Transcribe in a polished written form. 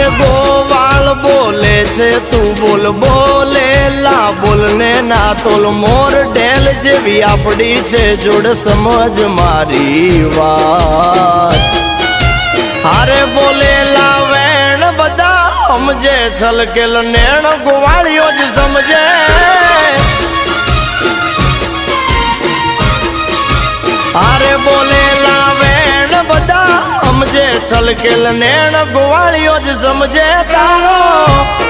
અરે ગોવાળ બોલે છે તું બોલ બોલેલા બોલને ના તોલ મોર ઢેલ જેવી આપડી છે જોડ સમજ મારી વાત હારે બોલેલા વેણ બધા સમજે છલકેલ નેણ ગોવાળીઓ જ સમજે હારે બોલેલા વેણ બધા સમજે છલકેલ નેણ ગોવાળીઓ જ સમજે તારો